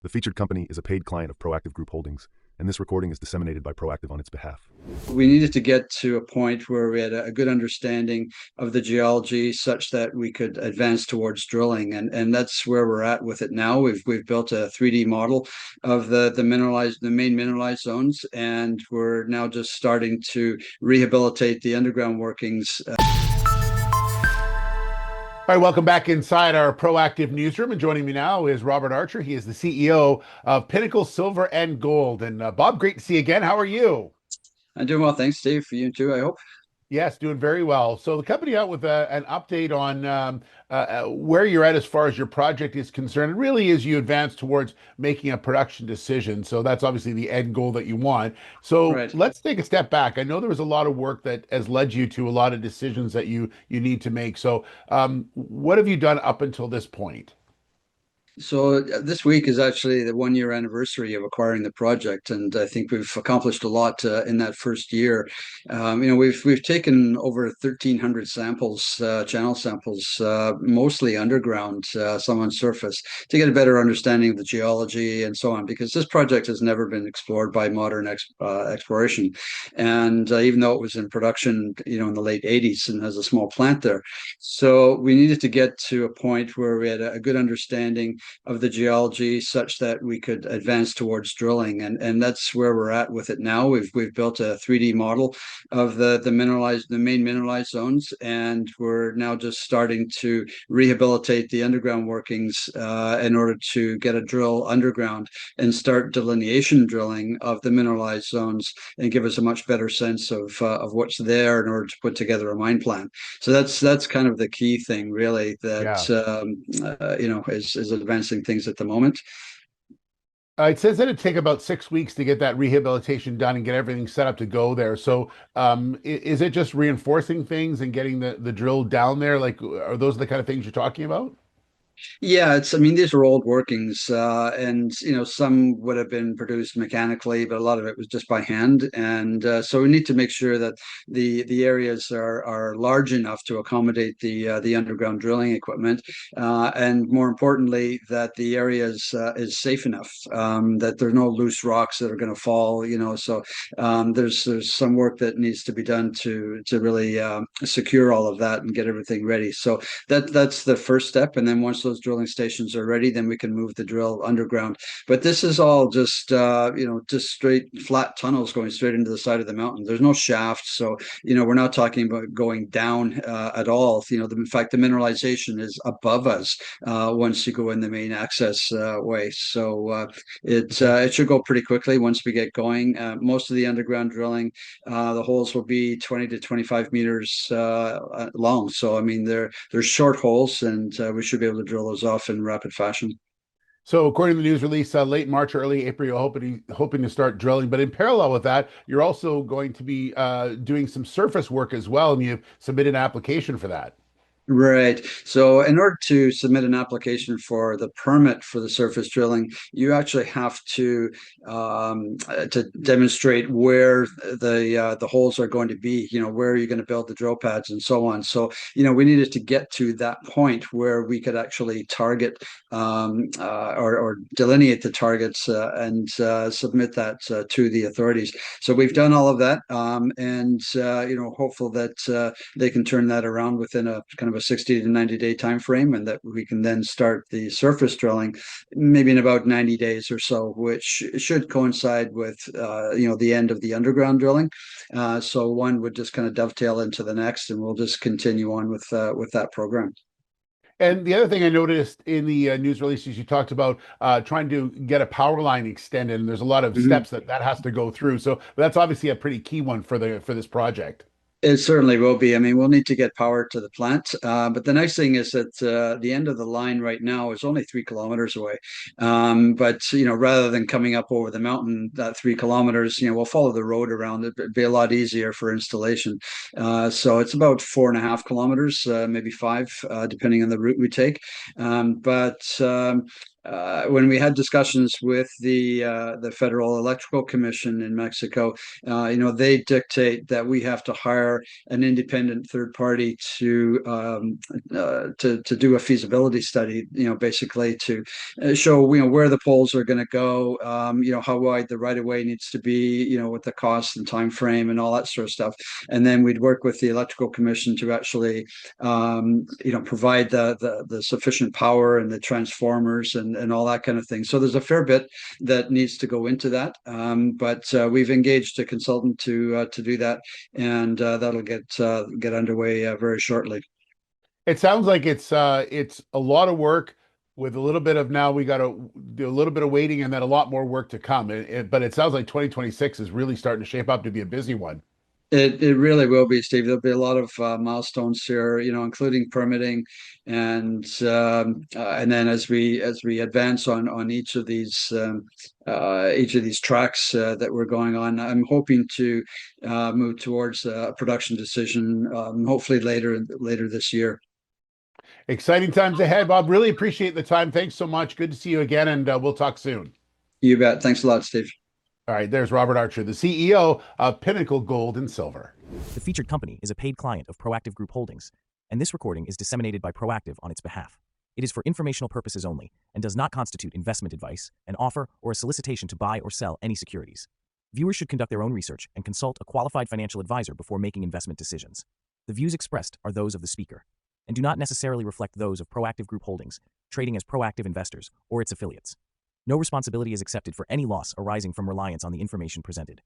The featured company is a paid client of Proactive Group Holdings, and this recording is disseminated by Proactive on its behalf. We needed to get to a point where we had a good understanding of the geology such that we could advance towards drilling. And that's where we're at with it now. We've built a 3D model of the main mineralized zones, and we're now just starting to rehabilitate the underground workings. All right, welcome back inside our Proactive newsroom. And joining me now is Robert Archer. He is the CEO of Pinnacle Silver and Gold. And Bob, great to see you again. How are you? I'm doing well, thanks, Steve. For you too, I hope. Yes, doing very well. So the company out with an update on where you're at as far as your project is concerned, really as you advance towards making a production decision. So that's obviously the end goal that you want. So Right. let's take a step back. I know there was a lot of work that has led you to a lot of decisions that you need to make. So what have you done up until this point? So this week is actually the 1 year anniversary of acquiring the project, and I think we've accomplished a lot in that first year. We've taken over 1,300 samples, channel samples, mostly underground, some on surface, to get a better understanding of the geology and so on. Because this project has never been explored by modern exploration, and even though it was in production, in the late '80s and has a small plant there, so we needed to get to a point where we had a good understanding of the geology such that we could advance towards drilling. And that's where we're at with it now. We've built a 3D model of the main mineralized zones, and we're now just starting to rehabilitate the underground workings in order to get a drill underground and start delineation drilling of the mineralized zones and give us a much better sense of what's there in order to put together a mine plan. So that's kind of the key thing, really, that Yeah. is advancing things at the moment. It says that it'd take about 6 weeks to get that rehabilitation done and get everything set up to go there. So, is it just reinforcing things and getting the drill down there? Like, are those the kind of things you're talking about? Yeah, I mean, these are old workings, and some would have been produced mechanically, but a lot of it was just by hand. And so we need to make sure that the areas are large enough to accommodate the underground drilling equipment, and more importantly, that the areas is safe enough, that there are no loose rocks that are going to fall. So there's some work that needs to be done to really secure all of that and get everything ready. So that's the first step, and then once those drilling stations are ready, then we can move the drill underground. But this is all just just straight flat tunnels going straight into the side of the mountain. There's no shaft, so we're not talking about going down at all. In fact, the mineralization is above us once you go in the main access way. So it should go pretty quickly once we get going. Most of the underground drilling, the holes will be 20 to 25 meters long. So I mean, they're short holes, and we should be able to drill those off in rapid fashion. So, according to the news release, late March, early April, you're hoping to start drilling. But in parallel with that, you're also going to be doing some surface work as well, and you've submitted an application for that. Right. So, in order to submit an application for the permit for the surface drilling, you actually have to demonstrate where the holes are going to be. Where are you going to build the drill pads and so on. So, we needed to get to that point where we could actually target or delineate the targets and submit that to the authorities. So, we've done all of that, and hopeful that they can turn that around within a kind of a 60 to 90-day time frame, and that we can then start the surface drilling maybe in about 90 days or so, which should coincide with the end of the underground drilling. So one would just kind of dovetail into the next, and we'll just continue on with that program. And the other thing I noticed in the news releases, you talked about trying to get a power line extended, and there's a lot of Mhm. steps that has to go through. So that's obviously a pretty key one for this project. It certainly will be. I mean, we'll need to get power to the plant. But the nice thing is that the end of the line right now is only 3 kilometers away. But, rather than coming up over the mountain, that 3 kilometers, we'll follow the road around it. It'd be a lot easier for installation. So it's about 4.5 kilometers, maybe five, depending on the route we take. But when we had discussions with the Federal Electrical Commission in Mexico, they dictate that we have to hire an independent third party to do a feasibility study. Basically to show where the poles are going to go, how wide the right of way needs to be, with the cost and time frame and all that sort of stuff. And then we'd work with the Electrical Commission to actually provide the sufficient power and the transformers and all that kind of thing. So there's a fair bit that needs to go into that, but we've engaged a consultant to do that, and that'll get underway very shortly. It sounds like it's a lot of work with a little bit of, now we got to do a little bit of waiting and then a lot more work to come. But it sounds like 2026 is really starting to shape up to be a busy one. It really will be, Steve. There'll be a lot of milestones here, including permitting, and then as we advance on each of these tracks that we're going on, I'm hoping to move towards a production decision, hopefully later this year. Exciting times ahead, Bob. Really appreciate the time. Thanks so much. Good to see you again, and we'll talk soon. You bet. Thanks a lot, Steve. All right, there's Robert Archer, the CEO of Pinnacle Gold and Silver. The featured company is a paid client of Proactive Group Holdings, and this recording is disseminated by Proactive on its behalf. It is for informational purposes only and does not constitute investment advice, an offer, or a solicitation to buy or sell any securities. Viewers should conduct their own research and consult a qualified financial advisor before making investment decisions. The views expressed are those of the speaker and do not necessarily reflect those of Proactive Group Holdings, trading as Proactive Investors, or its affiliates. No responsibility is accepted for any loss arising from reliance on the information presented.